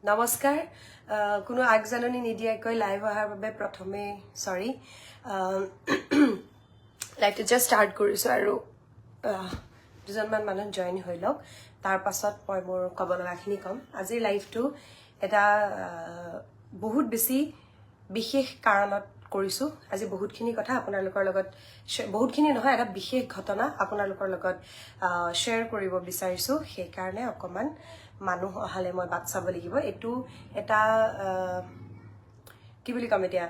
নমস্কাৰ কোনো আগজাননী নিদিয়াকৈ লাইভ অহাৰ বাবে প্ৰথমে সৰি লাইভটো জাষ্ট ষ্টাৰ্ট কৰিছোঁ আৰু দুজনমান মানুহ জইন হৈ লওক তাৰ পাছত মই মোৰ ক'ব লগাখিনি ক'ম আজিৰ লাইভটো এটা বহুত বেছি বিশেষ কাৰণত কৰিছোঁ আজি বহুতখিনি কথা আপোনালোকৰ লগত বহুতখিনি নহয় এটা বিশেষ ঘটনা আপোনালোকৰ লগত শ্বেয়াৰ কৰিব বিচাৰিছোঁ সেইকাৰণে অকমান মানুহ অহালে মই বাট চাব লাগিব এটো এটা কি বুলি কম এতিয়া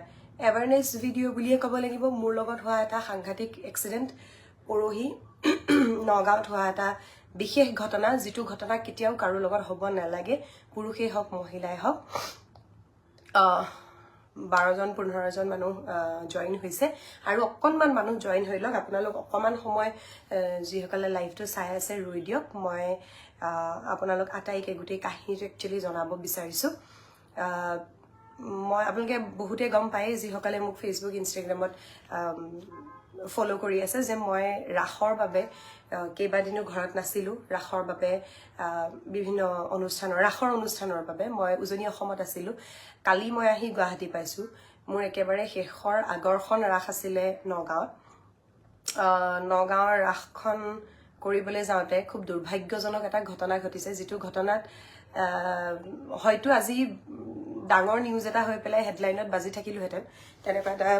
এৱাৰনেছ ভিডিঅ' বুলিয়ে ক'ব লাগিব মোৰ লগত হোৱা এটা সাংঘাতিক এক্সিডেণ্ট পৰহি নগাঁৱত হোৱা এটা বিশেষ ঘটনা যিটো ঘটনা কেতিয়াও কাৰো লগত হ'ব নালাগে পুৰুষেই হওক মহিলাই হওক 12জন 15জন মানুহ জইন হৈছে আৰু অকণমান মানুহ জইন হৈ লওক আপোনালোক অকণমান সময় যিসকলে লাইভটো চাই আছে ৰৈ দিয়ক মই আপোনালোক আটাইকে গোটেই কাহিনীটো একচুৱেলি জনাব বিচাৰিছোঁ মই আপোনালোকে বহুতে গম পায় যিসকলে মোক ফেচবুক ইনষ্টাগ্ৰামত ফলো কৰি আছে যে মই ৰাসৰ বাবে কেইবাদিনো ঘৰত নাছিলোঁ ৰাসৰ বাবে বিভিন্ন ৰাসৰ অনুষ্ঠানৰ বাবে মই উজনি অসমত আছিলোঁ কালি মই আহি গুৱাহাটী পাইছোঁ মোৰ একেবাৰে শেষৰ আগৰখন ৰাস আছিলে নগাঁৱৰ ৰাসখন কৰিবলৈ যাওঁতে খুব দুৰ্ভাগ্যজনক এটা ঘটনা ঘটিছে যিটো ঘটনাত হয়তো আজি ডাঙৰ নিউজ এটা হৈ পেলাই হেডলাইনত বাজি থাকিলোহেঁতেন তেনেকুৱা এটা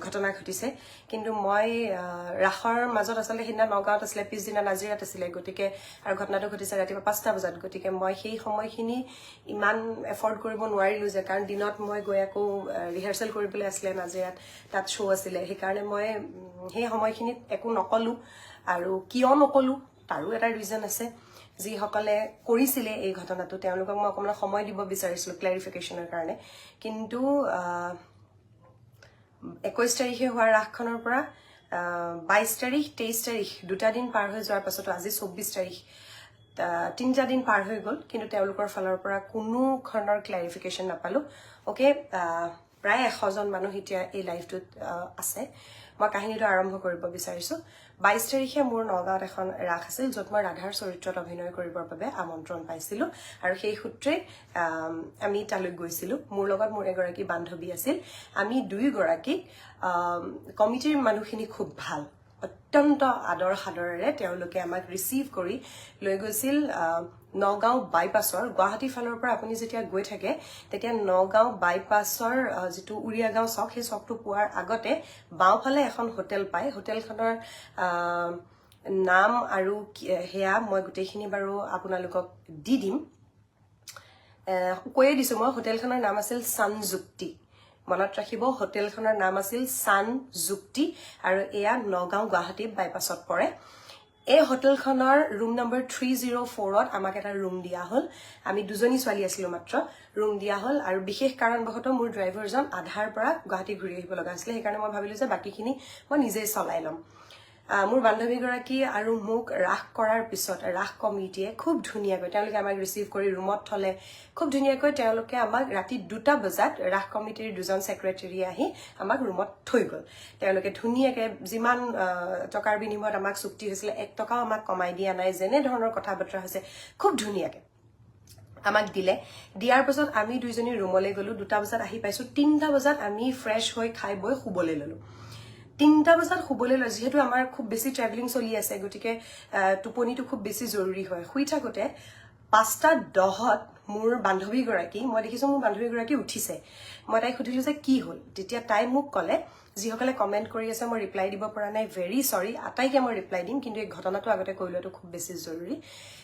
ঘটনা ঘটিছে কিন্তু মই ৰাসৰ মাজত আচলতে সেইদিনা নগাঁৱত আছিলে পিছদিনা নাজিৰাত আছিলে গতিকে আৰু ঘটনাটো ঘটিছে ৰাতিপুৱা 5টা বজাত গতিকে মই সেই সময়খিনি ইমান এফৰ্ড কৰিব নোৱাৰিলোঁ যে কাৰণ দিনত মই গৈ আকৌ ৰিহাৰ্চেল কৰিবলৈ আছিলে নাজিৰাত তাত শ্ব' আছিলে সেইকাৰণে মই সেই সময়খিনিত একো নকলোঁ আৰু কিয় নকলোঁ তাৰো এটা ৰিজন আছে যিসকলে কৰিছিলে এই ঘটনাটো তেওঁলোকক মই অকণমান সময় দিব বিচাৰিছিলোঁ ক্লেৰিফিকেশ্যনৰ কাৰণে কিন্তু 21 তাৰিখে হোৱা ৰাসখনৰ পৰা 22 তাৰিখ 23 তাৰিখ দুটা দিন পাৰ হৈ যোৱাৰ পাছতো আজি 24 তাৰিখ 3টা দিন পাৰ হৈ গ'ল কিন্তু তেওঁলোকৰ ফালৰ পৰা কোনো ধৰণৰ ক্লেৰিফিকেশ্যন নাপালোঁ অ'কে প্ৰায় 100জন মানুহ এতিয়া এই লাইভটোত আছে মই কাহিনীটো আৰম্ভ কৰিব বিচাৰিছোঁ 22 তাৰিখে মোৰ নগাঁৱত এখন ৰাস আছিল য'ত মই ৰাধাৰ চৰিত্ৰত অভিনয় কৰিবৰ বাবে আমন্ত্ৰণ পাইছিলোঁ আৰু সেই সূত্ৰে আমি তালৈ গৈছিলোঁ মোৰ লগত মোৰ এগৰাকী বান্ধৱী আছিল আমি দুয়োগৰাকীক কমিটিৰ মানুহখিনি খুব ভাল অত্যন্ত আদৰ সাদৰেৰে তেওঁলোকে আমাক ৰিচিভ কৰি লৈ গৈছিল নগাঁও বাইপাছৰ গুৱাহাটী ফালৰ পৰা আপুনি যেতিয়া গৈ থাকে তেতিয়া নগাঁও বাইপাছৰ যিটো উৰিয়াগাঁও চক সেই চকটো পোৱাৰ আগতে বাওঁফালে এখন হোটেল পায় হোটেলখনৰ নাম আৰু সেয়া মই গোটেইখিনি বাৰু আপোনালোকক দি দিম কৈয়ে দিছোঁ মই হোটেলখনৰ নাম আছিল সানযুক্তি মনত ৰাখিব হোটেলখনৰ নাম আছিল সানযুক্তি আৰু এয়া নগাঁও গুৱাহাটী বাইপাছত পৰে এই হোটেলখনৰ ৰুম নম্বৰ 304ত আমাক এটা ৰুম দিয়া হ'ল আমি দুজনী ছোৱালী আছিলোঁ মাত্ৰ ৰুম দিয়া হ'ল আৰু বিশেষ কাৰণবশতঃ মোৰ ড্ৰাইভাৰজন আধাৰ পৰা গুৱাহাটী ঘূৰি আহিব লগা আছিলে সেইকাৰণে মই ভাবিলোঁ যে বাকীখিনি মই নিজেই চলাই ল'ম মোৰ বান্ধৱীগৰাকী আৰু মোক ৰাস কৰাৰ পিছত ৰাস কমিটিয়ে খুব ধুনীয়াকৈ তেওঁলোকে আমাক ৰিচিভ কৰি ৰুমত থলে খুব ধুনীয়াকৈ তেওঁলোকে আমাক ৰাতি 2টা বজাত ৰাস কমিটিৰ দুজন ছেক্ৰেটাৰী আহি আমাক ৰুমত থৈ গ'ল তেওঁলোকে ধুনীয়াকৈ যিমান টকাৰ বিনিময়ত আমাক চুক্তি হৈছিলে 1 টকাও আমাক কমাই দিয়া নাই যেনে ধৰণৰ কথা বতৰা হৈছে খুব ধুনীয়াকৈ আমাক দিয়াৰ পাছত আমি দুইজনী ৰুমলৈ গ'লোঁ 2টা বজাত আহি পাইছোঁ 3টা বজাত আমি ফ্ৰেছ হৈ খাই বৈ শুবলৈ ল'লোঁ 3টা বজাত শুবলৈ লৈ যিহেতু আমাৰ খুব বেছি ট্ৰেভেলিং চলি আছে গতিকে টোপনিটো খুব বেছি জৰুৰী হয় শুই থাকোঁতে 5টা 10ত মোৰ বান্ধৱীগৰাকী মই দেখিছোঁ মোৰ বান্ধৱীগৰাকী উঠিছে মই তাইক সুধিলোঁ যে কি হ'ল তেতিয়া তাই মোক ক'লে যিসকলে কমেণ্ট কৰি আছে মই ৰিপ্লাই দিব পৰা নাই ভেৰি চৰি আটাইকে মই ৰিপ্লাই দিম কিন্তু এই ঘটনাটো আগতে কৈ লোৱাটো খুব বেছি জৰুৰী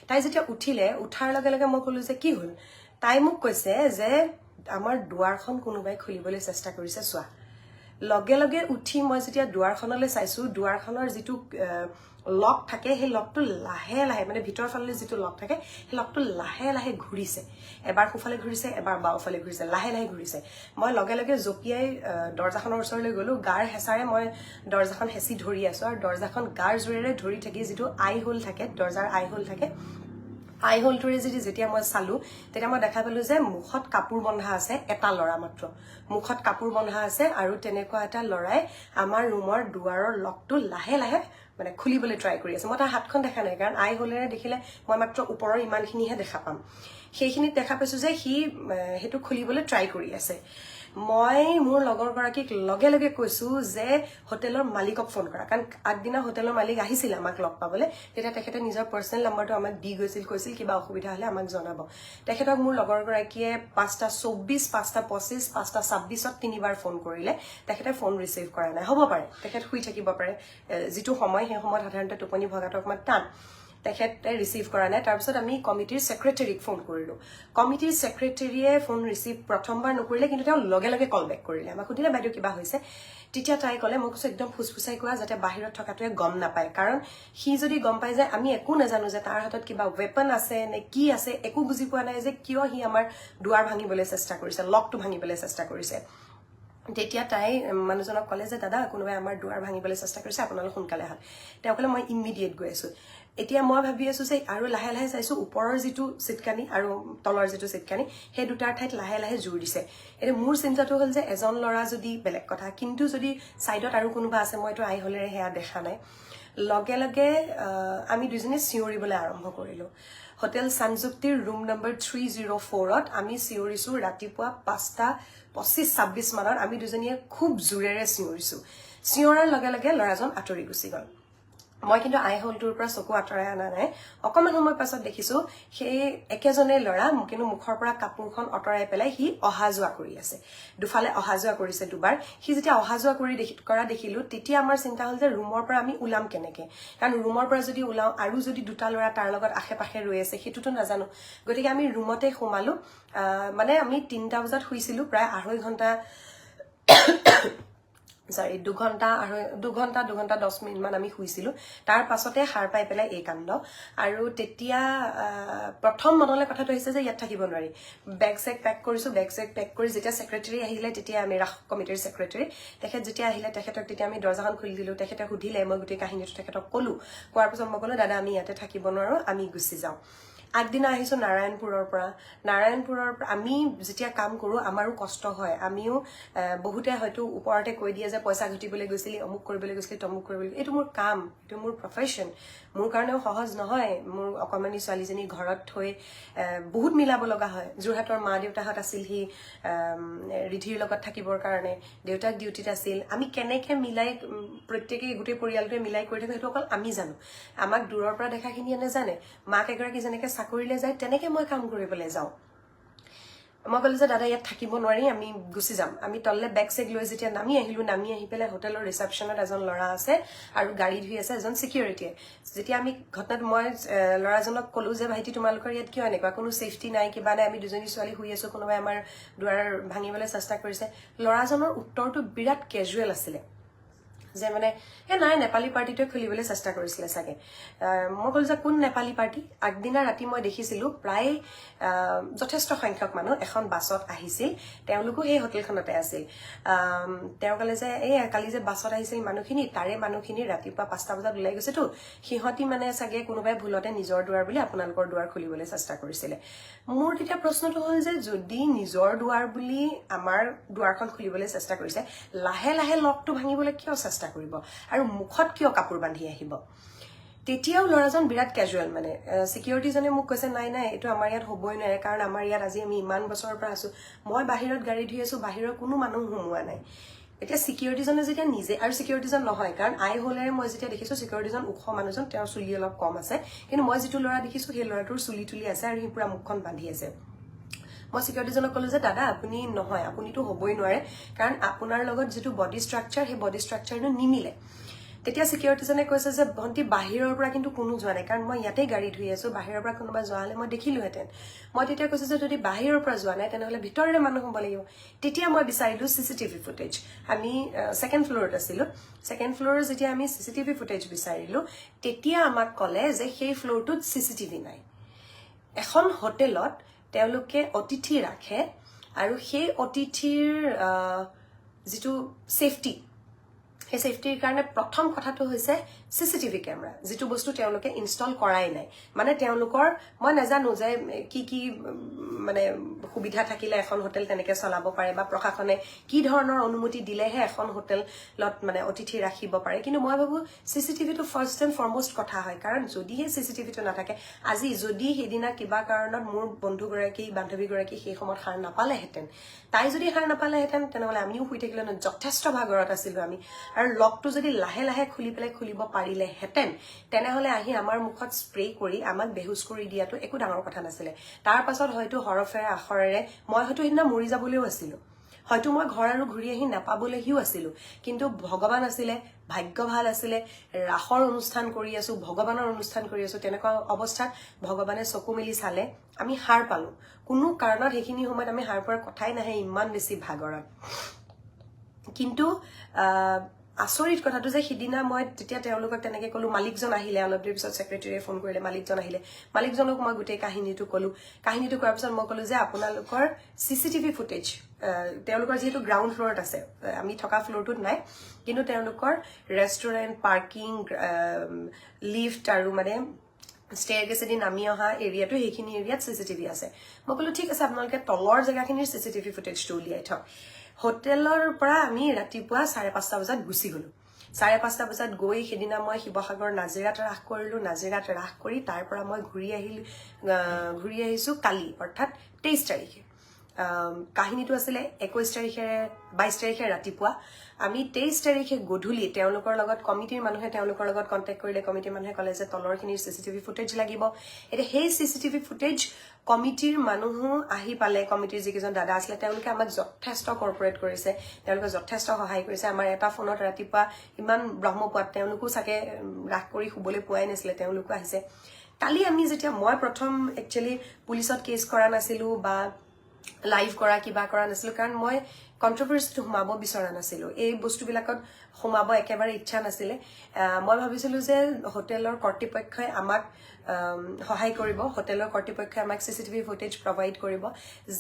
তাই যেতিয়া উঠাৰ লগে লগে মই ক'লোঁ যে কি হ'ল তাই মোক কৈছে যে আমাৰ দুৱাৰখন কোনোবাই খুলিবলৈ চেষ্টা কৰিছে চোৱা লগে লগে উঠি মই যেতিয়া দুৱাৰখনলৈ চাইছোঁ দুৱাৰখনৰ যিটো লক থাকে সেই লকটো লাহে লাহে মানে ভিতৰ ফালে যিটো লক থাকে সেই লকটো লাহে লাহে ঘূৰিছে এবাৰ সোঁফালে ঘূৰিছে এবাৰ বাওঁফালে ঘূৰিছে লাহে লাহে ঘূৰিছে মই লগে লগে জঁপিয়াই দৰ্জাখনৰ ওচৰলৈ গ'লোঁ গাৰ হেঁচাৰে মই দৰ্জাখন হেঁচি ধৰি আছোঁ আৰু দৰ্জাখন গাৰ জোৰেৰে ধৰি থাকি যিটো আই হোল থাকে দৰ্জাৰ আই হোল থাকে আই হোলটোৰে যেতিয়া মই চালোঁ তেতিয়া মই দেখা পালোঁ যে মুখত কাপোৰ বন্ধা আছে এটা ল'ৰা মাত্ৰ মুখত কাপোৰ বন্ধা আছে আৰু তেনেকুৱা এটা ল'ৰাই আমাৰ ৰুমৰ দুৱাৰৰ লকটো লাহে লাহে মানে খুলিবলৈ ট্ৰাই কৰি আছে মই তাৰ হাতখন দেখা নাই কাৰণ আই হোলেৰে দেখিলে মই মাত্ৰ ওপৰৰ ইমানখিনিহে দেখা পাম সেইখিনিত দেখা পাইছো যে সি হেতু খুলিবলৈ ট্ৰাই কৰি আছে মই মোৰ লগৰ গৰাকীক লগে লগে কৈছো যে হোটেলৰ মালিকক ফোন কৰা কাৰণ আগদিনা হোটেলৰ মালিক আহিছিল আমাক লগ পাবলৈ তেতিয়া তেখেতে নিজৰ পাৰ্সোনেল নাম্বাৰটো আমাক দি গৈছিল কৈছিল কিবা অসুবিধা হলে আমাক জনাব তেখেতক মোৰ লগৰ গৰাকীয়ে 5:24 5:25 5:26ত তিনিবাৰ ফোন কৰিলে তেখেতে ফোন ৰিচিভ কৰা নাই হ'ব পাৰে তেখেত শুই থাকিব পাৰে যিটো সময় সেই সময়ত সাধাৰণতে টোপনি ভগাটো অকমান টান তেখেতে ৰিচিভ কৰা নাই তাৰপিছত আমি কমিটিৰ সেক্ৰেটাৰীক ফোন কৰিলো কমিটিৰ সেক্ৰেটাৰীয়ে ফোন ৰিচিভ প্ৰথমবাৰ নকৰিলে কিন্তু তেওঁ লগে লগে কল বেক কৰিলে আমাক সুধিলে বাইদেউ কিবা হৈছে তেতিয়া তাই ক'লে মই কৈছো একদম ফুসফুসাই কোৱা যাতে বাহিৰত থকাটোৱে গম নাপায় কাৰণ সি যদি গম পায় যে আমি একো নাজানো যে তাৰ হাতত কিবা ওয়েপন আছে নে কি আছে একো বুজি পোৱা নাই যে কিয় সি আমাৰ দুৱাৰ ভাঙিবলৈ চেষ্টা কৰিছে লকটো ভাঙিবলৈ চেষ্টা কৰিছে তেতিয়া তাই মানুহজনক ক'লে যে দাদা কোনোবাই আমাৰ দুৱাৰ ভাঙিবলৈ চেষ্টা কৰিছে আপোনালোক সোনকালে আহক তেওঁ ক'লে মই ইমিডিয়েট গৈ আছো এতিয়া মই ভাবি আছো যে আৰু লাহে লাহে চাইছো ওপৰৰ যিটো সিটকানি আৰু তলৰ যিটো সিটকানি সেই দুটাৰ ঠাইত লাহে লাহে জোৰ দিছে এতিয়া মোৰ চিন্তাটো হ'ল যে এজন ল'ৰা যদি বেলেগ কথা কিন্তু যদি সাইডত আৰু কোনোবা আছে মইতো আই হোলেৰে হেয়া দেখা নাই লগে লগে আমি দুজনে চিঞৰিবলৈ আৰম্ভ কৰিলো হোটেল সানযুক্তিৰ ৰুম নম্বৰ 304ত আমি চিঞৰিছো ৰাতিপুৱা 5:25-26 মানত আমি দুজনীয়ে খুব জোৰেৰে চিঞৰিছো চিঞৰাৰ লগে লগে ল'ৰাজন আঁতৰি গুচি গ'ল মই কিন্তু আই হোলটোৰ পৰা চকু আঁতৰাই আনা নাই অকমান সময় পাছত দেখিছো সেই একেজনে ল'ৰা কিন্তু মুখৰ পৰা কাপোৰখন আঁতৰাই পেলাই সি অহা যোৱা কৰি আছে দুফালে অহা যোৱা কৰিছে দুবাৰ সি যেতিয়া অহা যোৱা কৰা দেখিলো তেতিয়া আমাৰ চিন্তা হ'ল যে ৰুমৰ পৰা আমি ওলাম কেনেকে কাৰণ ৰুমৰ পৰা যদি ওলাও আৰু যদি দুটা ল'ৰা তাৰ লগত আশে-পাশে ৰৈ আছে সেইটোতো নাজানো গতিকে আমি ৰুমতে সোমালো মানে আমি 3টা বজাত শুইছিলো প্ৰায় 2.5 ঘণ্টা সৰি 2 ঘণ্টা 10 মিনিট মান আমি শুইছিলো তাৰ পাছতে হাৰ পাই পেলাই এই কাণ্ড আৰু তেতিয়া প্ৰথম মনলৈ কথাটো আহিছে যে ইয়াত থাকিব নোৱাৰি বেগ চেক পেক কৰিছো বেগ চেক পেক কৰি যেতিয়া সেক্ৰেটাৰী আহিলে তেতিয়া আমি ৰাখ কমিটিৰ সেক্ৰেটাৰী তেখেত যেতিয়া আহিলে তেখেতক তেতিয়া আমি দৰজাখন খুলি দিলো তেখেতে সুধিলে মই গোটেই কাহিনীটো তেখেতক ক'লো কোৱাৰ পিছত মই ক'লো দাদা আমি ইয়াতে থাকিব নোৱাৰো আমি গুচি যাওঁ আগদিনা আহিছো নাৰায়ণপুৰৰ পৰা আমি যেতিয়া কাম কৰো আমাৰো কষ্ট হয় আমিও বহুতে হয়তো ওপৰতে কৈ দিয়ে যে পইচা ঘটিবলৈ গৈছিলি অমুক কৰিবলৈ গৈছিলি তমুক কৰিবলৈ এইটো মোৰ কাম এইটো মোৰ প্ৰফেশন মোৰ কাৰণেও সহজ নহয় মোৰ অকমানি ছোৱালীজনী ঘৰত থৈ বহুত মিলাব লগা হয় জুৰহাটৰ মা দেউতাহঁত আছিল হি ৰিধিৰ লগত থাকিবৰ কাৰণে দেউতাক ডিউটিত আছিল আমি কেনেকে মিলাই প্ৰত্যেকই গোটেই পৰিয়ালটোৱে মিলাই কৰি থাকো সেইটো অকল আমি জানো আমাক দূৰৰ পৰা দেখাখিনিয়ে নাজানে মাক এগৰাকী যেনেকে চাকৰিলৈ যায় তেনেকে মই কাম কৰিবলৈ যাওঁ মই ক'লো যে দাদা ইয়াত থাকিব নোৱাৰি আমি গুচি যাম আমি তললে বেগ চেগ লৈ যেতিয়া নামি আহি পেলাই হোটেলৰ ৰিসেপশনত এজন ল'ৰা আছে আৰু গাড়ী ধুই আছে এজন সিকিউৰিটিয়ে যেতিয়া আমি ঘটনাত মই ল'ৰাজনক ক'লো যে ভাইটি তোমালোকৰ ইয়াত কিয় এনেকুৱা কোনো সেফটি নাই কিবা নাই আমি দুজনী ছোৱালী শুই আছো কোনোবাই আমাৰ দুৱাৰ ভাঙিবলৈ চেষ্টা কৰিছে ল'ৰাজনৰ উত্তৰটো বিৰাট ক্যাজুৱেল আছিল যে মানে নাই নেপালী পাৰ্টিটোৱে খুলিবলৈ চেষ্টা কৰিছিলে চাগে মই ক'লো যে কোন নেপালী পাৰ্টি আগদিনা ৰাতি মই দেখিছিলো প্ৰায় যথেষ্ট সংখ্যক মানুহ এখন বাছত আহিছিল তেওঁলোকো সেই হোটেলখনতে আছিল তেওঁ ক'লে যে এই কালি যে বাছত আহিছিল মানুহখিনি তাৰে মানুহখিনি ৰাতিপুৱা 5টা বজাত ওলাই গৈছেতো সিহঁতি মানে চাগে কোনোবাই ভুলতে নিজৰ দুৱাৰ বুলি আপোনালোকৰ দুৱাৰ খুলিবলৈ চেষ্টা কৰিছিলে মোৰ তেতিয়া প্ৰশ্নটো হ'ল যে যদি নিজৰ দুৱাৰ বুলি আমাৰ দুৱাৰখন খুলিবলৈ চেষ্টা কৰিছে লাহে লাহে লকটো ভাঙিবলৈ কিয় চেষ্টা কৰিব আৰু মুখত কিয় কাপোৰ বান্ধি আহিব তেতিয়াও ল'ৰাজন বিৰাট ক্যাজুৱেল মানে সিকিউৰিটিজনে মোক কৈছে নাই এইটো আমাৰ ইয়াত হ'বই নোৱাৰে কাৰণ আমাৰ ইয়াত আজি আমি ইমান বছৰৰ পৰা আছো মই বাহিৰত গাড়ী ধুই আছো বাহিৰৰ কোনো মানুহ সোমোৱা নাই এতিয়া সিকিউৰিটিজনে যেতিয়া নিজে আৰু সিকিউৰিটিজন নহয় কাৰণ আই হোলেৰে মই যেতিয়া দেখিছো সিকিউৰিটিজন ওখ মানুহজন তেওঁৰ চুলি অলপ কম আছে কিন্তু মই যিটো ল'ৰা দেখিছো সেই ল'ৰাটোৰ চুলি তুলি আছে আৰু সি পুৰা মুখখন বান্ধি আছে মই সিকিউৰিটিজনক ক'লো যে দাদা আপুনি নহয় আপুনিতো হ'বই নোৱাৰে কাৰণ আপোনাৰ লগত যেটো বডি স্ট্ৰাকচাৰ সেই বডি স্ট্ৰাকচাৰটো নিমিলে তেতিয়া সিকিউৰিটিজনে কৈছে যে ভন্টি বাহিৰৰ পৰা কিন্তু কোনো যোৱা নাই কাৰণ মই ইয়াতে গাড়ী ধুই আছো বাহিৰৰ পৰা কোনোবা যোৱা হলে মই দেখিলোহেঁতেন মই তেতিয়া কৈছো যে যদি বাহিৰৰ পৰা যোৱা নাই তেনেহলে ভিতৰৰে মানুহ হ'ব লাগিব তেতিয়া মই বিচাৰিলো সিসিটিভি ফুটেজ আমি সেকেন্ড ফ্লোৰত আছিলো সেকেন্ড ফ্লোৰৰ যেতিয়া আমি সিসিটিভি ফুটেজ বিচাৰিলো তেতিয়া আমাক ক'লে যে সেই ফ্লোৰটোত সিসিটিভি নাই এখন হোটেলত তেওঁলোকে অতিথি ৰাখে আৰু সেই অতিথিৰ যিটো সেফটি সেই সেফটিৰ কাৰণে প্ৰথম কথাটো হৈছে CCTV কেমেৰা, যিটো বস্তু তেওঁলোকে ইনষ্টল কৰাই নাই। মানে তেওঁলোকৰ মই নাজানো যে কি মানে সুবিধা থাকিলে এখন হোটেল তেনেকে চলাব পাৰে বা প্ৰশাসনে কি ধৰণৰ অনুমতি দিলেহে এখন হোটেলত মানে অতিথি ৰাখিব পাৰে। কিন্তু মই ভাবো CCTVটো ফাৰ্ষ্ট এণ্ড ফৰমষ্ট কথা হয়, কাৰণ যদিহে CCTVটো নাথাকে, আজি যদি সেইদিনা কিবা কাৰণত মোৰ বন্ধুগৰাকী বান্ধৱীগৰাকী সেই সময়ত সাৰ নাপালেহেঁতেন, তাই যদি সাৰ নাপালেহেঁতেন, তেনেহ'লে আমিও শুই থাকিলে যথেষ্ট ভাগৰত আছিলো আমি। আৰু লকটো যদি লাহে লাহে খুলিব পাৰিলেহেঁতেন, তেনেহ'লে আহি আমাৰ মুখত স্প্ৰে কৰি আমাক বেহুচ কৰি দিয়াটো একো ডাঙৰ কথা নাছিলে। তাৰ পাছত হয়তো হৰফেৰে আখৰেৰে মই হয়তো সেইদিনা মৰি যাবলৈও আছিলো, হয়তো মই ঘৰ আৰু ঘূৰি আহি নাপাবলৈহিও আছিলো। কিন্তু ভগৱান আছিলে, ভাগ্য ভাল আছিলে, ৰাসৰ অনুষ্ঠান কৰি আছো, ভগৱানৰ অনুষ্ঠান কৰি আছো, তেনেকুৱা অৱস্থাত ভগৱানে চকু মেলি চালে, আমি সাৰ পালো। কোনো কাৰণত সেইখিনি সময়ত আমি সাৰ পোৱাৰ কথাই নাহে, ইমান বেছি ভাগৰত। কিন্তু আচৰিত কথাটো যে সিদিনা মই তেতিয়া তেওঁলোকক তেনেকে ক'লো, মালিকজন আহিলে, অলপ দেৰি পিছত ছেক্ৰেটাৰীয়ে ফোন কৰিলে, মালিকজন আহিলে, মালিকজনক মই গোটেই কাহিনীটো ক'লো। কাহিনীটো কোৱাৰ পিছত মই ক'লো যে আপোনালোকৰ CCTV ফুটেজ, তেওঁলোকৰ যিহেতু গ্ৰাউণ্ড ফ্ল'ৰত আছে, আমি থকা ফ্ল'ৰটোত নাই, কিন্তু তেওঁলোকৰ ৰেষ্টুৰেণ্ট, পাৰ্কিং, লিফ্ট আৰু মানে ষ্টেয়াৰকেছেদি নামি অহা এৰিয়াটো, সেইখিনি এৰিয়াত CCTV আছে। মই ক'লো ঠিক আছে, আপোনালোকে তলৰ জেগাখিনিৰ CCTV ফুটেজটো উলিয়াই থওক। হোটেলৰ পৰা আমি ৰাতিপুৱা 5:30 বজাত গুচি গলো। 5:30 বজাত গৈ সেইদিনা মই শিৱসাগৰ নাজিৰাত ৰাস কৰিলো। নাজিৰাত ৰাস কৰি তাৰ পৰা মই ঘূৰি আহিছো কালি, অৰ্থাৎ 23 তাৰিখে। কাহিনীটো আছিলে 21 তাৰিখেৰে 22 তাৰিখে ৰাতিপুৱা। আমি 23 তাৰিখে গধূলি তেওঁলোকৰ লগত কমিটিৰ মানুহে তেওঁলোকৰ লগত কণ্টেক্ট কৰিলে। কমিটিৰ মানুহে ক'লে যে তলৰখিনিৰ CCTV ফুটেজ লাগিব। এতিয়া সেই CCTV ফুটেজ কমিটিৰ মানুহো আহি পালে। কমিটিৰ যিকেইজন দাদা আছিলে তেওঁলোকে আমাক যথেষ্ট কৰ্পৰেট কৰিছে, তেওঁলোকে যথেষ্ট সহায় কৰিছে। আমাৰ এটা ফোনত ৰাতিপুৱা ইমান ব্ৰহ্মপুৱাত তেওঁলোকো চাগে ৰাস কৰি শুবলৈ পোৱাই নাছিলে, তেওঁলোকো আহিছে। কালি আমি যেতিয়া মই প্ৰথম একচুৱেলি পুলিচত কেছ কৰা নাছিলো বা লাইভ কৰা কিবা কৰা নাছিলো, কাৰণ মই কন্ট্ৰভাৰ্চিত সোমাব বিচৰা নাছিলো, এই বস্তুবিলাকত সোমাব একেবাৰে ইচ্ছা নাছিলে। মই ভাবিছিলো যে হোটেলৰ কৰ্তৃপক্ষই আমাক সহায় কৰিব, হোটেলৰ কৰ্তৃপক্ষই আমাক CCTV ফুটেজ প্ৰভাইড কৰিব।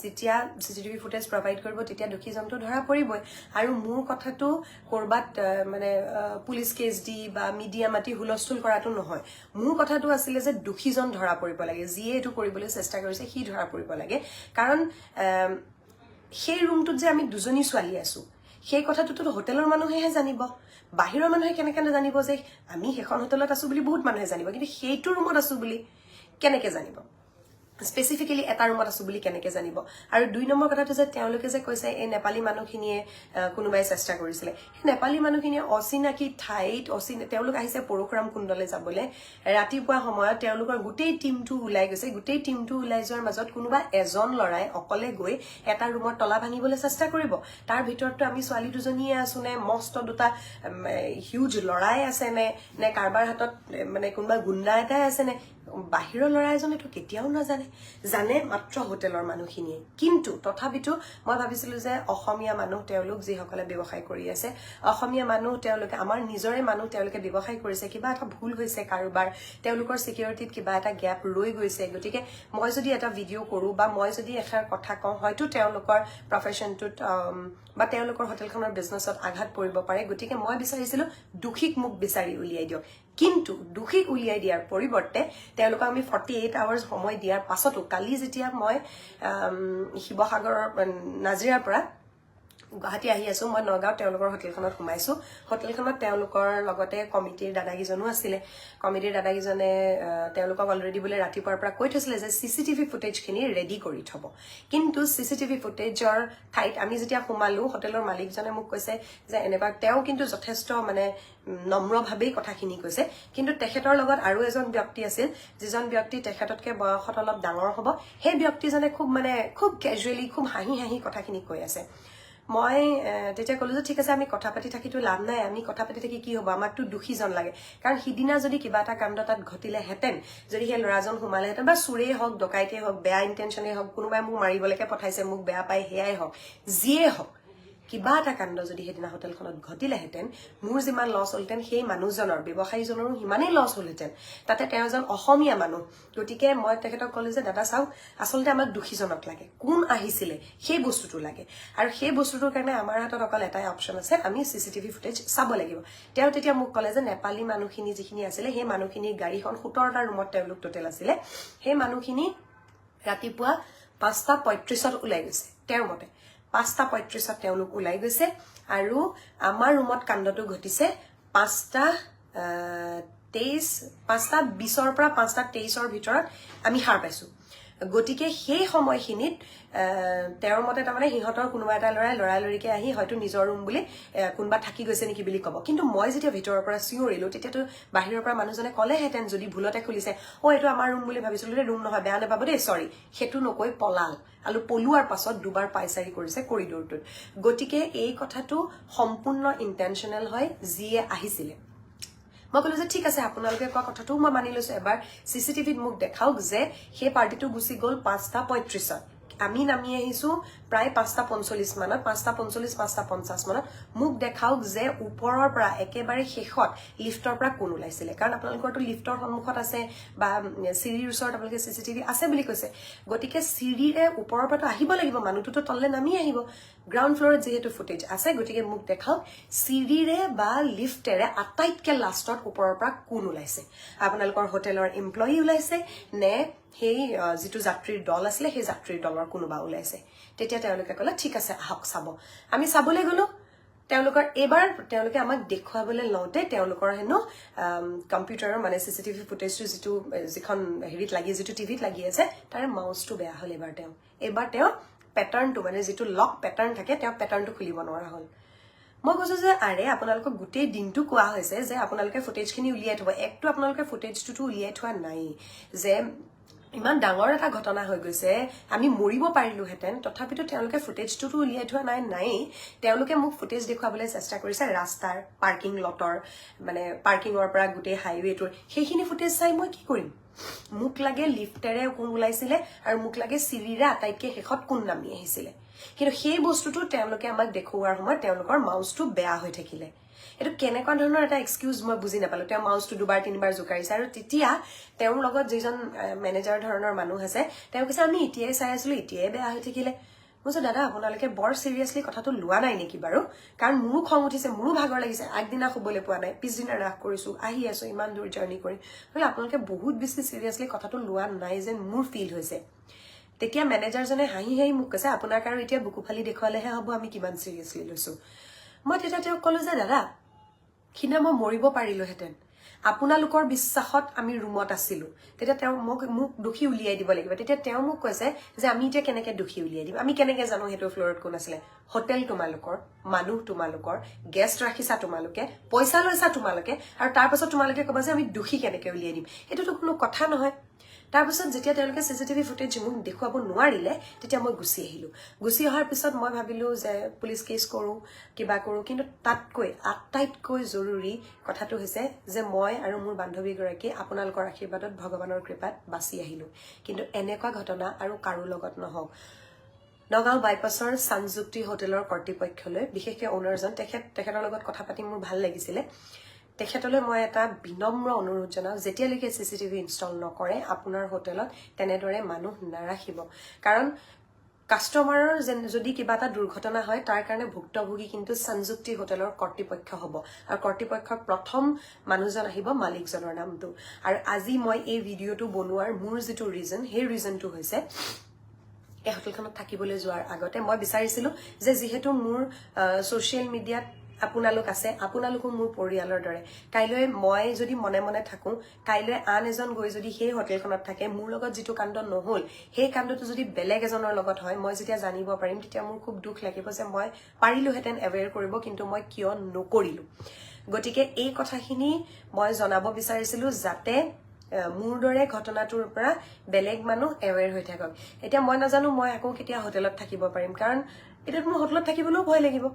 যেতিয়া CCTV ফুটেজ প্ৰভাইড কৰিব তেতিয়া দোষীজনটো ধৰা পৰিবই। আৰু মোৰ কথাটো কৰবাত মানে পুলিচ কেছ দি বা মিডিয়া মাতি হুলস্থুল কৰাটো নহয়। মোৰ কথাটো আছিলে যে দোষীজন ধৰা পৰিব লাগে, যিয়ে এইটো কৰিবলৈ চেষ্টা কৰিছে সি ধৰা পৰিব লাগে। কাৰণ সেই ৰুমটোত যে আমি দুজনী ছোৱালী আছো, সেই কথাটোতো হোটেলৰ মানুহেহে জানিব। বাহিৰৰ মানুহে কেনেকে জানিব যে আমি সেইখন হোটেলত আছো বুলি? বহুত মানুহে জানিব, কিন্তু সেইটো ৰুমত আছো বুলি কেনেকে জানিব? স্পেচিফিকেলি এটা ৰুমত আছো বুলি কেনেকে জানিব? আৰু 2 নম্বৰ কথাটো যে তেওঁলোকে যে কৈছে এই নেপালী মানুহখিনিয়ে কোনোবাই চেষ্টা কৰিছিলে, সেই নেপালী মানুহখিনিয়ে অচিনাকি ঠাইত তেওঁলোক আহিছে পৰশুৰাম কুণ্ডলৈ যাবলৈ। ৰাতিপুৱা সময়ত তেওঁলোকৰ গোটেই টিমটো ওলাই গৈছে। গোটেই টিমটো ওলাই যোৱাৰ মাজত কোনোবা এজন ল'ৰাই অকলে গৈ এটা ৰুমত তলা ভাঙিবলৈ চেষ্টা কৰিব। তাৰ ভিতৰততো আমি ছোৱালী দুজনীয়ে আছো নে মস্ত দুটা হিউজ লৰাই আছে নে কাৰোবাৰ হাতত মানে কোনোবা গুণ্ডা এটাই আছে নে? বাহিৰৰ ল'ৰা এজনেতো কেতিয়াও নাজানে, জানে মাত্ৰ হোটেলৰ মানুহখিনিয়ে। কিন্তু তথাপিতো মই ভাবিছিলো যে অসমীয়া মানুহ তেওঁলোক, যিসকলে ব্যৱসায় কৰি আছে, অসমীয়া মানুহ তেওঁলোকে, আমাৰ নিজৰে মানুহ, তেওঁলোকে ব্যৱসায় কৰিছে, কিবা এটা ভুল হৈছে কাৰোবাৰ, তেওঁলোকৰ চিকিউৰিটিত কিবা এটা গ্যাপ ৰৈ গৈছে। গতিকে মই যদি এটা ভিডিঅ' কৰো বা মই যদি এষাৰ কথা কওঁ, হয়তো তেওঁলোকৰ প্ৰফেশ্যনটোত বা তেওঁলোকৰ হোটেলখনৰ বিজনেছত আঘাত পৰিব পাৰে। গতিকে মই বিচাৰিছিলো দোষীক মোক বিচাৰি উলিয়াই দিয়ক। কিন্তু দোষীক উলিয়াই দিয়াৰ পৰিৱৰ্তে তেওঁলোকক আমি 48 আৱাৰ্ছ সময় দিয়াৰ পাছতো কালি যেতিয়া মই শিৱসাগৰৰ নাজিৰাৰ পৰা গুৱাহাটী আহি আছো, মই নগাঁৱত তেওঁলোকৰ হোটেলখনত সোমাইছো। হোটেলখনত তেওঁলোকৰ লগতে কমিটিৰ দাদাকেইজনো আছিলে। কমিটিৰ দাদাকেইজনে তেওঁলোকক অলৰেডি বোলে ৰাতিপুৱাৰ পৰা কৈ থৈছিলে যে CCTV ফুটেজখিনি ৰেডি কৰি থব। কিন্তু CCTV ফুটেজৰ ঠাইত আমি যেতিয়া সোমালো, হোটেলৰ মালিকজনে মোক কৈছে যে এনেকুৱা, তেওঁ কিন্তু যথেষ্ট মানে নম্ৰভাৱেই কথাখিনি কৈছে। কিন্তু তেখেতৰ লগত আৰু এজন ব্যক্তি আছিল, যিজন ব্যক্তি তেখেততকে বয়সত অলপ ডাঙৰ হ'ব। সেই ব্যক্তিজনে খুব কেজুৱেলি, খুব হাঁহি হাঁহি কথাখিনি কৈ আছে। মই তেতিয়া ক'লো যে ঠিক আছে, আমি কথা পাতি থাকিতো লাভ নাই, আমি কথা পাতি থাকি কি হ'ব, আমাকতো দোষীজন লাগে। কাৰণ সিদিনা যদি কিবা এটা কাণ্ড তাত ঘটিলেহেঁতেন, যদি সেই ল'ৰাজন সোমালেহেঁতেন, বা চোৰেই হওক, ডকাইতেই হওক, বেয়া ইণ্টেনশ্যনেই হওক, কোনোবাই মোক মাৰিবলৈকে পঠাইছে, মোক বেয়া পায়, সেয়াই হওক, যিয়েই হওক, কিবা এটা কাণ্ড যদি সেইদিনা হোটেলখনত ঘটিলেহেঁতেন মোৰ যিমান লছ হ'লহেঁতেন সেই মানুহজনৰ ব্যৱসায়ীজনৰো সিমানেই লছ হ'লহেঁতেন তাতে তেওঁ এজন অসমীয়া মানুহ গতিকে মই তেখেতক ক'লো যে দাদা চাওক আচলতে আমাক দোষীজনক লাগে কোন আহিছিলে সেই বস্তুটো লাগে আৰু সেই বস্তুটোৰ কাৰণে আমাৰ হাতত অকল এটাই অপশ্যন আছে আমি চিচিটিভি ফুটেজ চাব লাগিব তেওঁ তেতিয়া মোক ক'লে যে নেপালী মানুহখিনি যিখিনি আছিলে সেই মানুহখিনিৰ গাড়ীখন 17টা ৰুমত তেওঁলোক টোটেল আছিলে সেই মানুহখিনি ৰাতিপুৱা 5:35 ওলাই গৈছে তেওঁৰ মতে 5:35 তেওঁলোক ওলাই গৈছে আৰু আমাৰ ৰুমত কাণ্ডটো ঘটিছে 5:20 পৰা 5:23 ভিতৰত আমি সাৰ পাইছো গতিকে সেই সময়খিনিত তেওঁৰ মতে তাৰমানে সিহঁতৰ কোনোবা এটা লৰালৰিকে আহি হয়তো নিজৰ ৰুম বুলি কোনোবা থাকি গৈছে নেকি বুলি ক'ব কিন্তু মই যেতিয়া ভিতৰৰ পৰা চিঞৰিলো তেতিয়াতো বাহিৰৰ পৰা মানুহজনে ক'লেহেঁতেন যদি ভুলতে খুলিছে এইটো আমাৰ ৰুম বুলি ভাবিছিলো ৰুম নহয় বেয়া নাপাব দেই চৰি সেইটো নকৈ পলাল আৰু পলোৱাৰ পাছত দুবাৰ পাইচাৰি কৰিছে কৰিডৰটোত গতিকে এই কথাটো সম্পূৰ্ণ ইণ্টেনশ্যনেল হয় যিয়ে আহিছিলে মই ক'লো যে ঠিক আছে আপোনালোকে কোৱা কথাটো মই মানি লৈছো এবাৰ চিচিটিভিত মোক দেখাওক যে সেই পাৰ্টিটো গুচি গ'ল 5:35 আমি নামি আহিছো প্ৰায় 5:45 মানত 5:45 5:50 মানত মোক দেখাওক যে ওপৰৰ পৰা একেবাৰে শেষত লিফটৰ পৰা কোন ওলাইছিলে কাৰণ আপোনালোকৰটো লিফটৰ সন্মুখত আছে বা চিৰিৰ ওচৰত আপোনালোকে চিচিটিভি আছে বুলি কৈছে গতিকে চিৰিৰে ওপৰৰ পৰাটো আহিব লাগিব মানুহটোতো তললে নামি আহিব গ্ৰাউণ্ড ফ্ল'ৰত যিহেতু ফুটেজ আছে গতিকে মোক দেখাওক চিৰিৰে বা লিফটেৰে আটাইতকৈ লাষ্টত ওপৰৰ পৰা কোন ওলাইছে আপোনালোকৰ হোটেলৰ এমপ্লয়ী ওলাইছে নে সেই যিটো যাত্ৰীৰ দল আছিলে সেই যাত্ৰীৰ দলৰ কোনোবা ওলাইছে তেতিয়া তেওঁলোকে ক'লে ঠিক আছে আহক চাব আমি চাবলৈ গ'লো তেওঁলোকে আমাক দেখুৱাবলৈ লওঁতে তেওঁলোকৰ হেনো কম্পিউটাৰৰ মানে চিচিটিভি ফুটেজটো যিখন হেৰিত লাগি যিটো টিভিত লাগি আছে তাৰে মাউচটো বেয়া হ'ল এইবাৰ তেওঁ পেটাৰ্ণটো মানে যিটো লক পেটাৰ্ণ থাকে তেওঁ পেটাৰ্ণটো খুলিব নোৱাৰা হ'ল মই কৈছো যে আৰে আপোনালোকক গোটেই দিনটো কোৱা হৈছে যে আপোনালোকে ফুটেজখিনি উলিয়াই থব একটো আপোনালোকে ফুটেজটোতো উলিয়াই থোৱা নাই যে ইমান ডাঙৰ এটা ঘটনা হৈ গৈছে আমি মৰিব পাৰিলোহেঁতেন তথাপিতো তেওঁলোকে ফুটেজটোতো উলিয়াই থোৱা নাই তেওঁলোকে মোক ফুটেজ দেখুৱাবলৈ চেষ্টা কৰিছে ৰাস্তাৰ পাৰ্কিং লটৰ মানে পাৰ্কিঙৰ পৰা গোটেই হাইৱেটোৰ সেইখিনি ফুটেজ চাই মই কি কৰিম মোক লাগে লিফটেৰে কোন ওলাইছিলে আৰু মোক লাগে চিৰিৰে আটাইতকৈ শেষত কোন নামি আহিছিলে কিন্তু সেই বস্তুটো তেওঁলোকে আমাক দেখুওৱাৰ সময়ত তেওঁলোকৰ মাউচটো বেয়া হৈ থাকিলে এইটো কেনেকুৱা ধৰণৰ এটা এক্সকিউজ মই বুজি নাপালো তেওঁ মাউচটো 2-3 বাৰ জোকাৰিছে আৰু তেতিয়া তেওঁৰ লগত যিজন মেনেজাৰ ধৰণৰ মানুহ আছে তেওঁ কৈছে আমি এতিয়াই চাই আছিলো এতিয়াই বেয়া হৈ থাকিলে মই কৈছো দাদা আপোনালোকে বৰ চিৰিয়াছলি কথাটো লোৱা নাই নেকি বাৰু কাৰণ মোৰো খং উঠিছে মোৰো ভাগৰ লাগিছে আগদিনা শুবলৈ পোৱা নাই পিছদিনা ৰাস কৰিছো আহি আছো ইমান দূৰ জাৰ্ণি কৰি বোলে আপোনালোকে বহুত বেছি চিৰিয়াছলি কথাটো লোৱা নাই যেন মোৰ ফিল হৈছে তেতিয়া মেনেজাৰজনে হাঁহি মোক কৈছে আপোনাক আৰু এতিয়া বুকু ফালি দেখুৱালেহে হ'ব আমি কিমান চিৰিয়াছলি লৈছো মই তেতিয়া তেওঁক ক'লো যে দাদা সিদিনা মই মৰিব পাৰিলোহেঁতেন আপোনালোকৰ বিশ্বাসত আমি ৰুমত আছিলো তেতিয়া তেওঁ মোক দোষী উলিয়াই দিব লাগিব তেতিয়া তেওঁ মোক কৈছে যে আমি এতিয়া কেনেকে দোষী উলিয়াই দিম আমি কেনেকে জানো সেইটো ফ্ল'ৰত কোন আছিলে হোটেল তোমালোকৰ মানুহ তোমালোকৰ গেষ্ট ৰাখিছা তোমালোকে পইচা লৈছা তোমালোকে আৰু তাৰপাছত তোমালোকে ক'বা যে আমি দোষী কেনেকে উলিয়াই দিম এইটোতো কোনো কথা নহয় তাৰপিছত যেতিয়া তেওঁলোকে চিচিটিভি ফুটেজ মোক দেখুৱাব নোৱাৰিলে তেতিয়া মই গুচি আহিলো গুচি অহাৰ পিছত মই ভাবিলো যে পুলিচ কেছ কৰো কিবা কৰো কিন্তু তাতকৈ আটাইতকৈ জৰুৰী কথাটো হৈছে যে মই আৰু মোৰ বান্ধৱীগৰাকী আপোনালোকৰ আশীৰ্বাদত ভগৱানৰ কৃপাত বাচি আহিলো কিন্তু এনেকুৱা ঘটনা আৰু কাৰো লগত নহওক নগাঁও বাইপাছৰ সানযুক্তি হোটেলৰ কৰ্তৃপক্ষলৈ বিশেষকৈ অনাৰজন তেখেতৰ লগত কথা পাতি মোৰ ভাল লাগিছিলে তেখেতলৈ মই এটা বিনম্ৰ অনুৰোধ জনাওঁ যেতিয়ালৈকে চিচিটিভি ইনষ্টল নকৰে আপোনাৰ হোটেলত তেনেদৰে মানুহ নাৰাখিব কাৰণ কাষ্টমাৰৰ যদি কিবা এটা দুৰ্ঘটনা হয় তাৰ কাৰণে ভুক্তভোগী কিন্তু সানযুক্তি হোটেলৰ কৰ্তৃপক্ষ হ'ব আৰু কৰ্তৃপক্ষৰ প্ৰথম মানুহজন আহিব মালিকজনৰ নামটো আৰু আজি মই এই ভিডিঅ'টো বনোৱাৰ মোৰ যিটো ৰিজন সেই ৰিজনটো হৈছে এই হোটেলখনত থাকিবলৈ যোৱাৰ আগতে মই বিচাৰিছিলো যে যিহেতু মোৰ ছ'চিয়েল মিডিয়াত আপোনালোক আছে আপোনালোকো মোৰ পৰিয়ালৰ দৰে কাইলৈ মই যদি মনে মনে থাকো কাইলৈ আন এজন গৈ যদি সেই হোটেলখনত থাকে মোৰ লগত যিটো কাণ্ড নহল সেই কাণ্ডটো যদি বেলেগ এজনৰ লগত হয় মই যেতিয়া জানিব পাৰিম তেতিয়া মোৰ খুব দুখ লাগিব যে মই পাৰিলোহেঁতেন এৱেৰ কৰিব কিন্তু মই কিয় নকৰিলো গতিকে এই কথাখিনি মই জনাব বিচাৰিছিলো যাতে মোৰ দৰে ঘটনাটোৰ পৰা বেলেগ মানুহ এৱেৰ হৈ থাকক এতিয়া মই নাজানো মই আকৌ কেতিয়া হোটেলত থাকিব পাৰিম কাৰণ এতিয়া মোৰ হোটেলত থাকিবলৈও ভয় লাগিব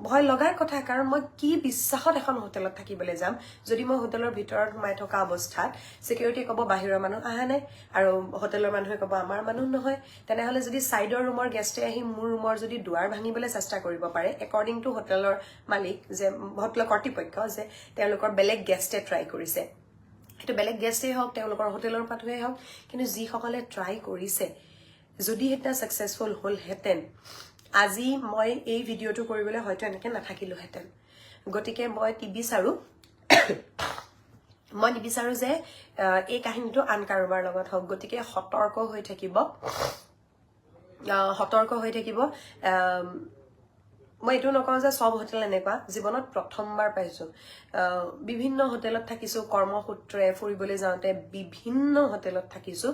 ভয় লগাৰ কথা কাৰণ মই কি বিশ্বাসত এখন হোটেলত থাকিবলৈ যাম যদি মই হোটেলৰ ভিতৰত সোমাই থকা অৱস্থাত সিকিউৰিটি ক'ব বাহিৰৰ মানুহ আহা নাই আৰু হোটেলৰ মানুহে ক'ব আমাৰ মানুহ নহয় তেনেহলে যদি সাইডৰ ৰুমৰ গেষ্টে আহি মোৰ ৰুমৰ যদি দুৱাৰ ভাঙিবলৈ চেষ্টা কৰিব পাৰে একৰ্ডিং টু হোটেলৰ মালিক যে হোটেলৰ কৰ্তৃপক্ষ যে তেওঁলোকৰ বেলেগ গেষ্টে ট্ৰাই কৰিছে সেইটো বেলেগ গেষ্টেই হওক তেওঁলোকৰ হোটেলৰ মানুহেই হওক কিন্তু যিসকলে ট্ৰাই কৰিছে যদি এটা সাকসেসফুল হলহেতেন আজি মই এই ভিডিওটো কৰিবলৈ হয়তো এনেকে নাথাকিলোহেতেন গতিকে মই নিবিচাৰো যে এই কাহিনীটো আন কাৰোবাৰ লগত হওক গতিকে সতৰ্ক হৈ থাকিব মই এইটো নকওঁ যে সব হোটেল এনেকুৱা জীৱনত প্ৰথমবাৰ পাইছো বিভিন্ন হোটেলত থাকিছো কৰ্মসূত্ৰে ফুৰিবলৈ যাওঁতে বিভিন্ন হোটেলত থাকিছো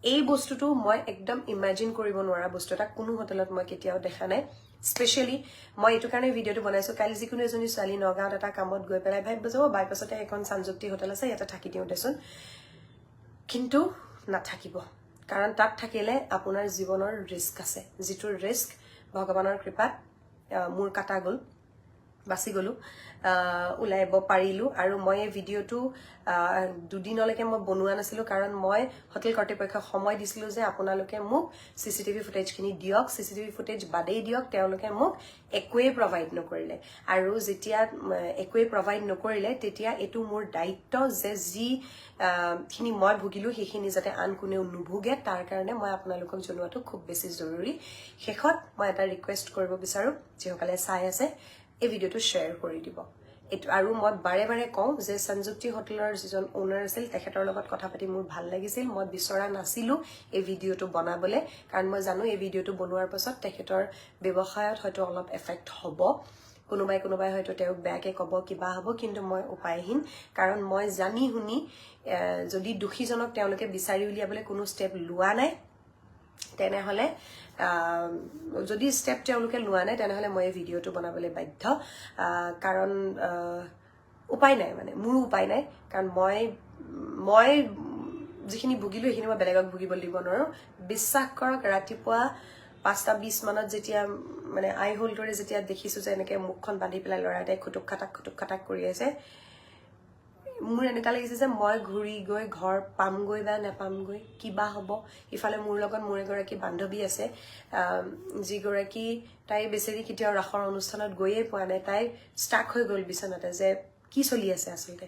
এই বস্তুটো মই একদম ইমাজিন কৰিব নোৱাৰা বস্তু এটা কোনো হোটেলত মই কেতিয়াও দেখা নাই স্পেশালি মই এইটো কাৰণে ভিডিওটো বনাইছো কালি যিকোনো এজনী ছোৱালী নগাঁৱত এটা কামত গৈ পেলাই ভাবিব যাব বাইপাছতে এখন সানযুক্তি হোটেল আছে ইয়াতে থাকি দিওঁ দেচোন কিন্তু নাথাকিব কাৰণ তাত থাকিলে আপোনাৰ জীৱনৰ ৰিস্ক আছে যিটো ৰিস্ক ভগৱানৰ কৃপাত মোৰ কাটা গ'ল বাছি গলো উলাইব পাৰিলো আৰু মই এই ভিডিওটো দুদিনলৈকে মই বনোৱা নাছিলো কাৰণ মই হোটেল কৰ্তৃপক্ষক সময় দিছিলো যে আপোনালোকে মোক সিসিটিভি ফুটেজখিনি দিয়ক সিসিটিভি ফুটেজ বাদেই দিয়ক তেওঁলোকে মোক একোৱে প্ৰভাইড নকৰিলে আৰু যেতিয়া একোৱে প্ৰভাইড নকৰিলে তেতিয়া এটো মোৰ দায়িত্ব যে যি খিনি মই ভুগিলো সেইখিনি যাতে আন কোনেও নুভুগে তাৰ কাৰণে মই আপোনালোকক জনোৱাটো খুব বেছি জৰুৰী শেষত মই এটা ৰিকুৱেষ্ট কৰিব বিচাৰো যিসকলে চাই আছে এই ভিডিওটো শ্বেয়াৰ কৰি দিব এটো আৰু মই বাৰে বাৰে কওঁ যে সঞ্জুক্তি হোটেলৰ যিজন ওনাৰ আছিল তেখেতৰ লগত কথা পাতি মোৰ ভাল লাগিছিল মই বিচৰা নাছিলো এই ভিডিওটো বনাবলে কাৰণ মই জানো এই ভিডিওটো বনোৱাৰ পাছত তেখেতৰ ব্যৱসায়ত হয়তো অলপ এফেক্ট হ'ব কোনোবাই হয়তো তেওঁক বেয়াকে ক'ব কিবা হ'ব কিন্তু মই উপায়হীন কাৰণ মই জানি শুনি যদি দুখীজনক তেওঁলোকে বিচাৰি উলিয়াবলৈ কোনো ষ্টেপ লোৱা নাই তেনেহলে যদি ষ্টেপ তেওঁলোকে লোৱা নাই তেনেহলে মই এই ভিডিওটো বনাবলৈ বাধ্য কাৰণ উপায় নাই মানে মোৰ উপায় নাই কাৰণ মই যিখিনি ভুগিলো সেইখিনি মই বেলেগক ভুগিবলৈ দিব নোৱাৰো বিশ্বাস কৰক ৰাতিপুৱা 5:20 মানত যেতিয়া মানে আই হোল্ডৰে যেতিয়া দেখিছো যে এনেকে মুখখন বান্ধি পেলাই ল'ৰা এটাই খুটুক খাটাক কৰি আছে মোৰ এনেকা লাগিছে যে মই ঘূৰি গৈ ঘৰ পামগৈ বা নাপামগৈ কিবা হ'ব ইফালে মোৰ লগত মোৰ এগৰাকী বান্ধৱী আছে যিগৰাকী তাই বেচেৰি কেতিয়াও ৰাসৰ অনুষ্ঠানত গৈয়ে পোৱা নাই তাই ষ্টাক হৈ গ'ল বিচনাতে যে কি চলি আছে আচলতে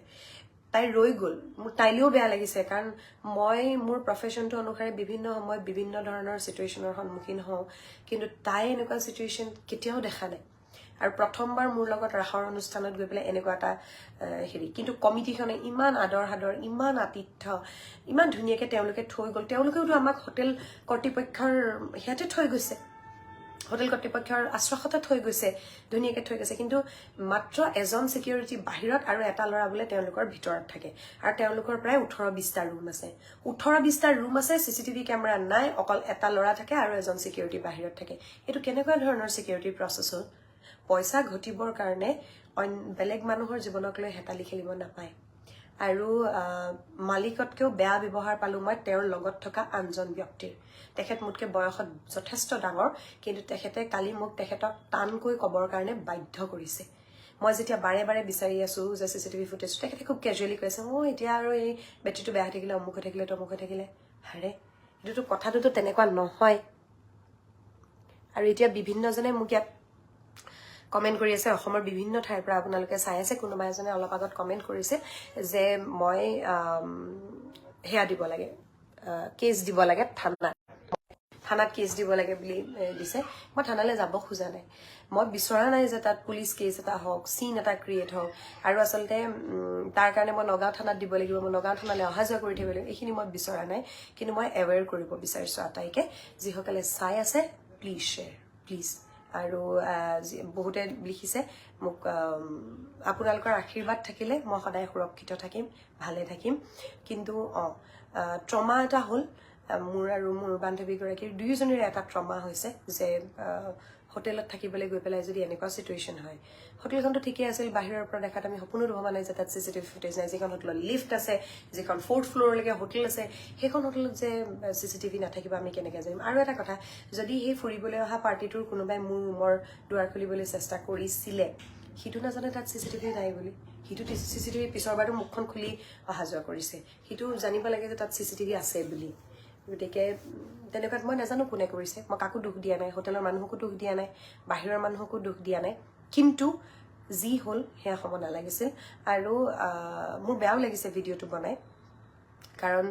তাই ৰৈ গ'ল মোৰ তাইলেও বেয়া লাগিছে কাৰণ মই মোৰ প্ৰফেশ্যনটো অনুসাৰে বিভিন্ন সময়ত বিভিন্ন ধৰণৰ সিচুৱেশ্যনৰ সন্মুখীন হওঁ কিন্তু তাই এনেকুৱা সিচুৱেশ্যন কেতিয়াও দেখা নাই আৰু প্ৰথমবাৰ মোৰ লগত ৰাসৰ অনুষ্ঠানত গৈ পেলাই এনেকুৱা এটা হেৰি কিন্তু কমিটিখনে ইমান আদৰ ইমান আতিথ্য ইমান ধুনীয়াকে তেওঁলোকে থৈ গ'ল তেওঁলোকেওতো আমাক হোটেল কৰ্তৃপক্ষৰ হেয়াতে থৈ গৈছে হোটেল কৰ্তৃপক্ষৰ আশ্ৰয়তে থৈ গৈছে ধুনীয়াকে থৈ গৈছে কিন্তু মাত্ৰ এজন সিকিউৰিটি বাহিৰত আৰু এটা ল'ৰা বোলে তেওঁলোকৰ ভিতৰত থাকে আৰু তেওঁলোকৰ প্ৰায় 18-20টা ৰুম আছে 18-20টা ৰুম আছে সিসিটিভি কেমেৰা নাই অকল এটা ল'ৰা থাকে আৰু এজন সিকিউৰিটি বাহিৰত থাকে এটো কেনেকুৱা ধৰণৰ সিকিউৰিটি প্ৰসেস হ'ল পইচা ঘটিবৰ কাৰণে বেলেগ মানুহৰ জীৱনক লৈ হেতালি খেলিব নাপায় আৰু মালিকতকেও বেয়া ব্যৱহাৰ পালো মই তেওঁৰ লগত থকা আনজন ব্যক্তিৰ তেখেত মুটকে বয়সত যথেষ্ট ডাঙৰ কিন্তু তেখেতে কালি মোক তেখেতক টানকৈ কবৰ কাৰণে বাধ্য কৰিছে মই যেতিয়া বাৰে বিচাৰি আছো যে সিসিটিভি ফুটেজ তেখেতে খুব ক্যাজুয়ালি কৈছে এতিয়া আৰু এই বেটাৰীটো বেয়া থাকিলে অমুক থাকিলে তমুক থাকিলে হাৰে এটো কথাটো তেনেকুৱা নহয় আৰু এতিয়া বিভিন্নজনে মোক ইয়াত কমেন্ট কৰি আছে অসমৰ বিভিন্ন ঠাইৰ পৰা আপোনালোকে চাই আছে কোনোবা এজনে অলপ আগত কমেন্ট কৰিছে যে মই হেয়া দিব লাগে কেছ দিব লাগে থানাত কেছ দিব লাগে বুলি দিছে মই থানালৈ যাব খোজা নাই মই বিচৰা নাই যে তাত পুলিচ কেছ এটা হওক সিন এটা ক্ৰিয়েট হওক আৰু আচলতে তাৰ কাৰণে মই নগাঁও থানাত দিব লাগিব মই নগাঁও থানালৈ অহা যোৱা কৰি থাকিব লাগিব এইখিনি মই বিচৰা নাই কিন্তু মই এৱেৰ কৰিব বিচাৰিছো আটাইকে যিসকলে চাই আছে প্লিজ শ্বেয়াৰ প্লিজ আৰু বহুতে লিখিছে মোক আপোনালোকৰ আশীৰ্বাদ থাকিলে মই সদায় সুৰক্ষিত থাকিম ভালে থাকিম কিন্তু ট্ৰমা এটা হ'ল মোৰ আৰু মোৰ বান্ধৱীগৰাকীৰ দুয়োজনৰে এটা ট্ৰমা হৈছে যে হোটেলত থাকিবলৈ গৈ পেলাই যদি এনেকুৱা চিটুৱেশ্যন হয় হোটেলখনটো ঠিকেই আছিল বাহিৰৰ পৰা দেখাত আমি সপোনো ভবা নাই যে তাত চিচিটিভি ফুটেজ নাই যিখন হোটেলত লিফ্ট আছে যিখন 4th ফ্ল'ৰলৈকে হোটেল আছে সেইখন হোটেলত যে চিচিটিভি নাথাকিব আমি কেনেকৈ জানিম আৰু এটা কথা যদি সেই ফুৰিবলৈ অহা পাৰ্টিটোৰ কোনোবাই মোৰ ৰুমৰ দুৱাৰ খুলিবলৈ চেষ্টা কৰিছিলে সিটো নাজানে তাত চিচিটিভি নাই বুলি সিটো চিচিটিভি পিছৰবাৰটো মুখখন খুলি অহা যোৱা কৰিছে সিটো জানিব লাগে যে তাত চিচিটিভি আছে বুলি গতিকে তেনেকুৱাত মই নাজানো কোনে কৰিছে মই কাকো দুখ দিয়া নাই হোটেলৰ মানুহকো দুখ দিয়া নাই বাহিৰৰ মানুহকো দুখ দিয়া নাই কিন্তু যি হ'ল সেয়া হ'ব নালাগিছিল আৰু মোৰ বেয়াও লাগিছে ভিডিঅ'টো বনাই কাৰণ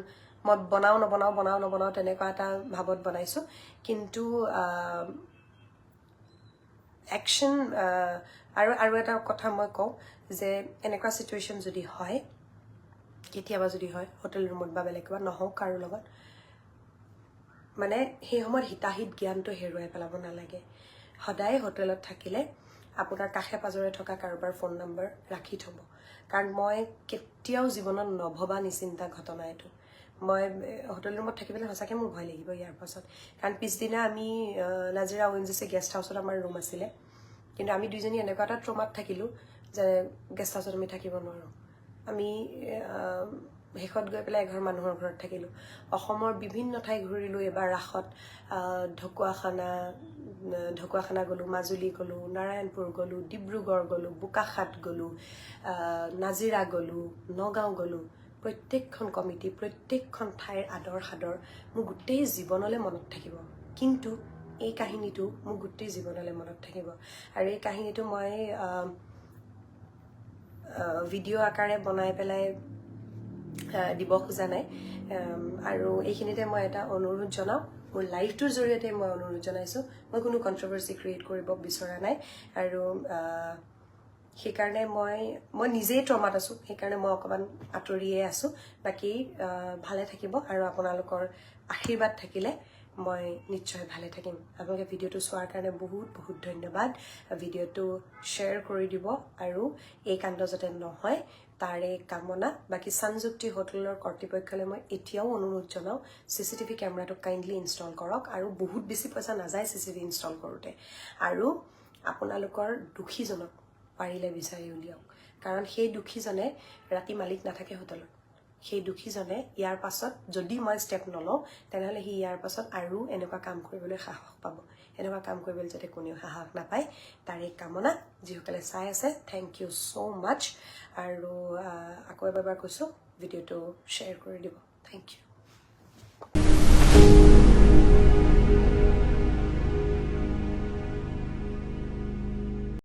মই বনাওঁ নবনাওঁ তেনেকুৱা এটা ভাৱত বনাইছোঁ কিন্তু একশ্যন আৰু এটা কথা মই কওঁ যে এনেকুৱা চিটুৱেশ্যন যদি হয় কেতিয়াবা যদি হয় হোটেল ৰুমত বা বেলেগ কিবা নহওক কাৰো লগত মানে সেই সময়ত হিতাহিত জ্ঞানটো হেৰুৱাই পেলাব নালাগে সদায় হোটেলত থাকিলে আপোনাৰ কাষে পাজৰে থকা কাৰোবাৰ ফোন নম্বৰ ৰাখি থ'ব কাৰণ মই কেতিয়াও জীৱনত নভবা নিচিন্তা ঘটনা এইটো মই হোটেল ৰুমত থাকিবলৈ সঁচাকৈ মোৰ ভয় লাগিব ইয়াৰ পাছত কাৰণ পিছদিনা আমি নাজিৰা ONGC গেষ্ট হাউচত আমাৰ ৰুম আছিলে কিন্তু আমি দুইজনী এনেকুৱা এটা ট্ৰমাত থাকিলোঁ যে গেষ্ট হাউচত আমি থাকিব নোৱাৰোঁ আমি শেষত গৈ পেলাই এঘৰ মানুহৰ ঘৰত থাকিলোঁ অসমৰ বিভিন্ন ঠাই ঘূৰিলোঁ এবাৰ ৰাসত ঢকুৱাখানা গ'লোঁ মাজুলী গ'লোঁ নাৰায়ণপুৰ গ'লোঁ ডিব্ৰুগড় গ'লোঁ বোকাখাট গ'লোঁ নাজিৰা গ'লোঁ নগাঁও গ'লোঁ প্ৰত্যেকখন কমিটি প্ৰত্যেকখন ঠাইৰ আদৰ সাদৰ মোৰ গোটেই জীৱনলৈ মনত থাকিব কিন্তু এই কাহিনীটো মোৰ গোটেই জীৱনলৈ মনত থাকিব আৰু এই কাহিনীটো মই ভিডিঅ' আকাৰে বনাই পেলাই দিব খোজা নাই আৰু এইখিনিতে মই এটা অনুৰোধ জনাওঁ মোৰ লাইভটোৰ জৰিয়তে মই অনুৰোধ জনাইছোঁ মই কোনো কণ্ট্ৰভাৰ্চি ক্ৰিয়েট কৰিব বিচৰা নাই আৰু সেইকাৰণে মই নিজেই ট্ৰমাত আছোঁ সেইকাৰণে মই অকণমান আঁতৰিয়ে আছোঁ বাকী ভালে থাকিব আৰু আপোনালোকৰ আশীৰ্বাদ থাকিলে মই নিশ্চয় ভালে থাকিম আপোনালোকে ভিডিঅ'টো চোৱাৰ কাৰণে বহুত বহুত ধন্যবাদ ভিডিঅ'টো শ্বেয়াৰ কৰি দিব আৰু এই কাণ্ড যাতে নহয় তাৰে কামনা বাকী সঞ্জুক্তি হোটেলৰ কৰ্তৃপক্ষলৈ মই এতিয়াও অনুৰোধ জনাওঁ চিচিটিভি কেমেৰাটো কাইণ্ডলি ইনষ্টল কৰক আৰু বহুত বেছি পইচা নাযায় চিচিটিভি ইনষ্টল কৰোঁতে আৰু আপোনালোকৰ দোষীজনক পাৰিলে বিচাৰি উলিয়াওক কাৰণ সেই দোষীজনে ৰাতি মালিক নাথাকে হোটেলত সেই দোষীজনে ইয়াৰ পাছত যদি মই ষ্টেপ নলওঁ তেনেহ'লে সি ইয়াৰ পাছত আৰু এনেকুৱা কাম কৰিবলৈ সাহস পাব এনেকুৱা কাম কৰিবলৈ যাতে কোনেও সাহস নাপায় তাৰে কামনা যিসকলে চাই আছে থেংক ইউ ছ' মাছ আৰু আকৌ এবাৰ কৈছোঁ ভিডিঅ'টো শ্বেয়াৰ কৰি দিব থেংক ইউ